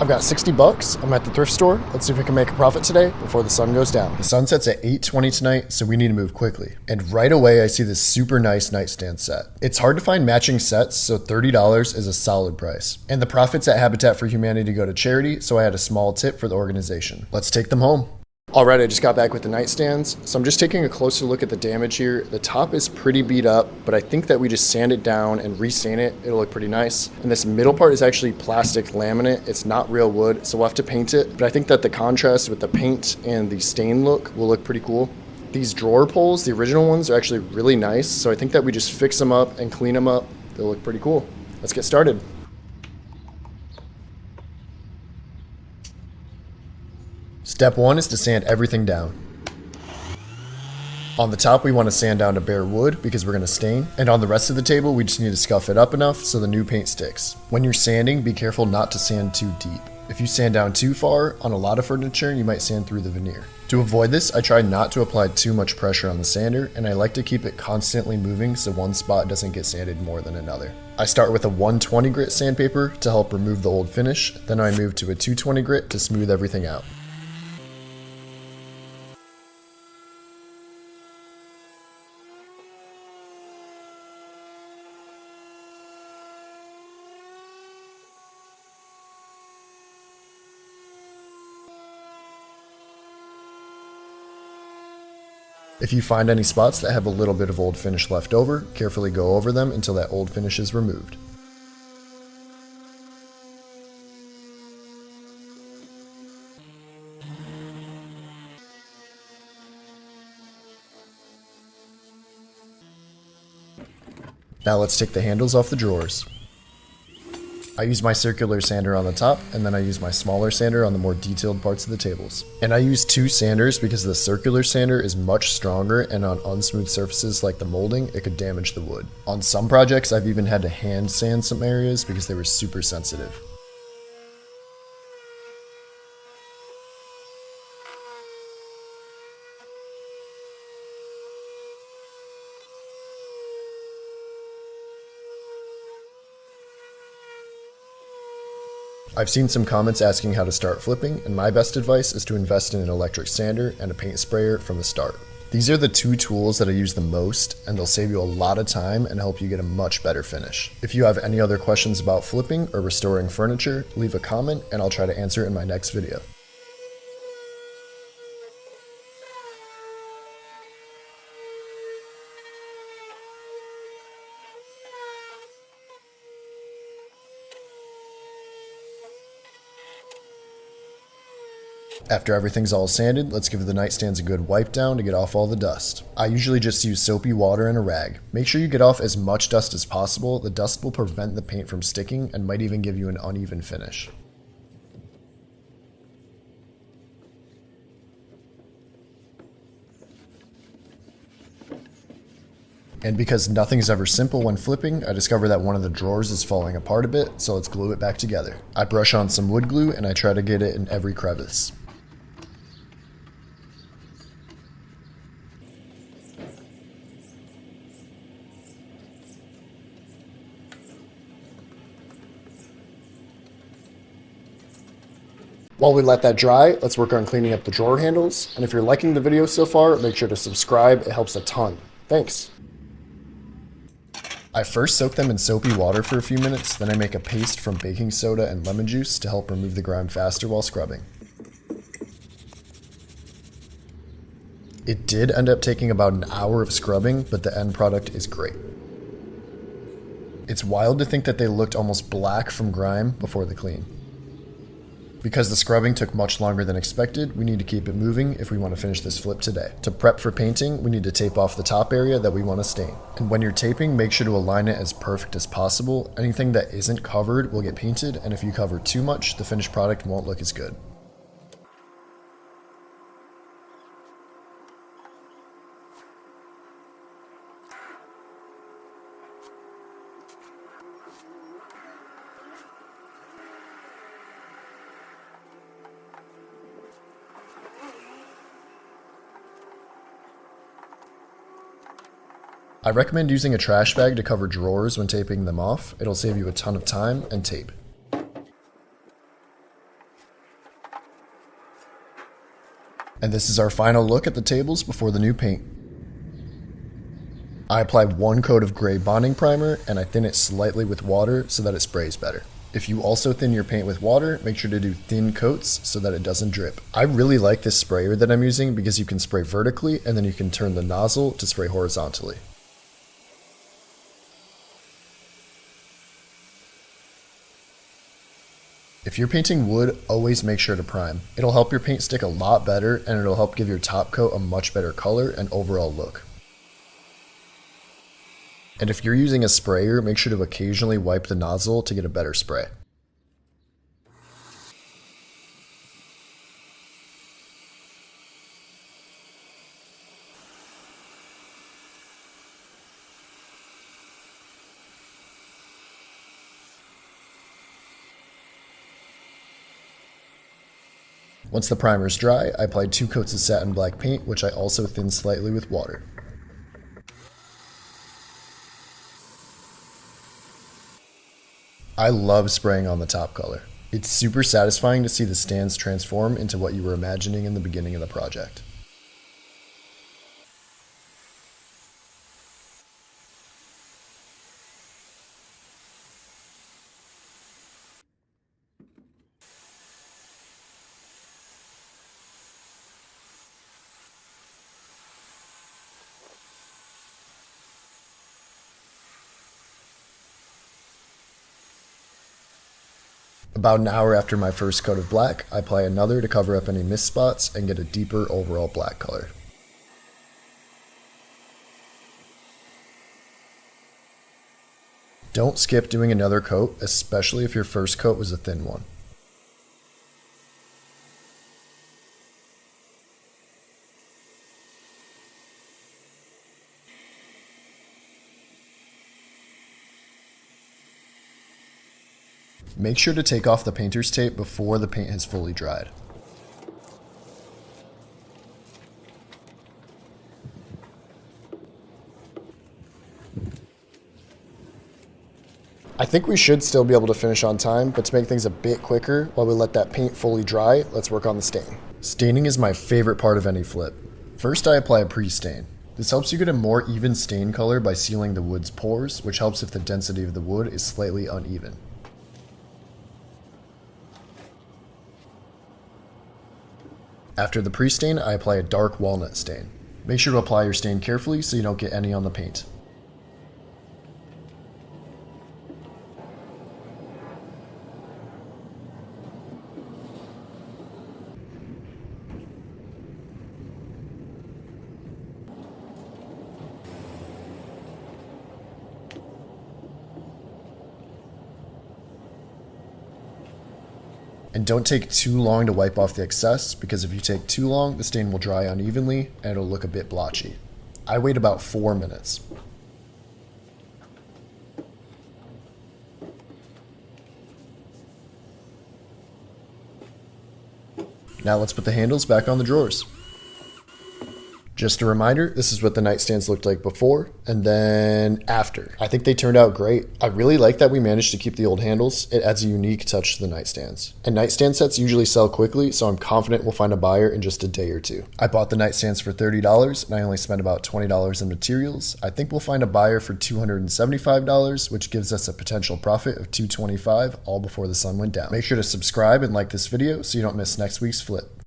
I've got 60 bucks. I'm at the thrift store. Let's see if we can make a profit today before the sun goes down. The sun sets at 8:20 tonight, so we need to move quickly. And right away, I see this super nice nightstand set. It's hard to find matching sets, so $30 is a solid price. And the profits at Habitat for Humanity go to charity, so I had a small tip for the organization. Let's take them home. All right, I just got back with the nightstands, so I'm just taking a closer look at the damage here. The top is pretty beat up, but I think that we just sand it down and restain it. It'll look pretty nice. And this middle part is actually plastic laminate. It's not real wood, so we'll have to paint it. But I think that the contrast with the paint and the stain look will look pretty cool. These drawer pulls, the original ones, are actually really nice, so I think that we just fix them up and clean them up. They'll look pretty cool. Let's get started. Step 1 is to sand everything down. On the top, we want to sand down to bare wood because we're going to stain. And on the rest of the table, we just need to scuff it up enough so the new paint sticks. When you're sanding, be careful not to sand too deep. If you sand down too far on a lot of furniture, you might sand through the veneer. To avoid this, I try not to apply too much pressure on the sander, and I like to keep it constantly moving so one spot doesn't get sanded more than another. I start with a 120 grit sandpaper to help remove the old finish, then I move to a 220 grit to smooth everything out. If you find any spots that have a little bit of old finish left over, carefully go over them until that old finish is removed. Now let's take the handles off the drawers. I use my circular sander on the top, and then I use my smaller sander on the more detailed parts of the tables. And I use two sanders because the circular sander is much stronger, and on unsmooth surfaces like the molding, it could damage the wood. On some projects, I've even had to hand sand some areas because they were super sensitive. I've seen some comments asking how to start flipping, and my best advice is to invest in an electric sander and a paint sprayer from the start. These are the two tools that I use the most, and they'll save you a lot of time and help you get a much better finish. If you have any other questions about flipping or restoring furniture, leave a comment and I'll try to answer it in my next video. After everything's all sanded, let's give the nightstands a good wipe down to get off all the dust. I usually just use soapy water and a rag. Make sure you get off as much dust as possible. The dust will prevent the paint from sticking and might even give you an uneven finish. And because nothing's ever simple when flipping, I discovered that one of the drawers is falling apart a bit, so let's glue it back together. I brush on some wood glue and I try to get it in every crevice. While we let that dry, let's work on cleaning up the drawer handles. And if you're liking the video so far, make sure to subscribe. It helps a ton. Thanks. I first soak them in soapy water for a few minutes, then I make a paste from baking soda and lemon juice to help remove the grime faster while scrubbing. It did end up taking about an hour of scrubbing, but the end product is great. It's wild to think that they looked almost black from grime before the clean. Because the scrubbing took much longer than expected, we need to keep it moving if we want to finish this flip today. To prep for painting, we need to tape off the top area that we want to stain. And when you're taping, make sure to align it as perfect as possible. Anything that isn't covered will get painted, and if you cover too much, the finished product won't look as good. I recommend using a trash bag to cover drawers when taping them off. It'll save you a ton of time and tape. And this is our final look at the tables before the new paint. I apply 1 coat of gray bonding primer and I thin it slightly with water so that it sprays better. If you also thin your paint with water, make sure to do thin coats so that it doesn't drip. I really like this sprayer that I'm using because you can spray vertically and then you can turn the nozzle to spray horizontally. If you're painting wood, always make sure to prime. It'll help your paint stick a lot better and it'll help give your top coat a much better color and overall look. And if you're using a sprayer, make sure to occasionally wipe the nozzle to get a better spray. Once the primer is dry, I applied 2 coats of satin black paint, which I also thinned slightly with water. I love spraying on the top color. It's super satisfying to see the stands transform into what you were imagining in the beginning of the project. About an hour after my first coat of black, I apply another to cover up any mist spots and get a deeper overall black color. Don't skip doing another coat, especially if your first coat was a thin one. Make sure to take off the painter's tape before the paint has fully dried. I think we should still be able to finish on time, but to make things a bit quicker while we let that paint fully dry, let's work on the stain. Staining is my favorite part of any flip. First, I apply a pre-stain. This helps you get a more even stain color by sealing the wood's pores, which helps if the density of the wood is slightly uneven. After the pre-stain, I apply a dark walnut stain. Make sure to apply your stain carefully so you don't get any on the paint. And don't take too long to wipe off the excess, because if you take too long, the stain will dry unevenly and it'll look a bit blotchy. I wait about 4 minutes. Now let's put the handles back on the drawers. Just a reminder, this is what the nightstands looked like before and then after. I think they turned out great. I really like that we managed to keep the old handles. It adds a unique touch to the nightstands. And nightstand sets usually sell quickly, so I'm confident we'll find a buyer in just a day or two. I bought the nightstands for $30 and I only spent about $20 in materials. I think we'll find a buyer for $275, which gives us a potential profit of $225 all before the sun went down. Make sure to subscribe and like this video so you don't miss next week's flip.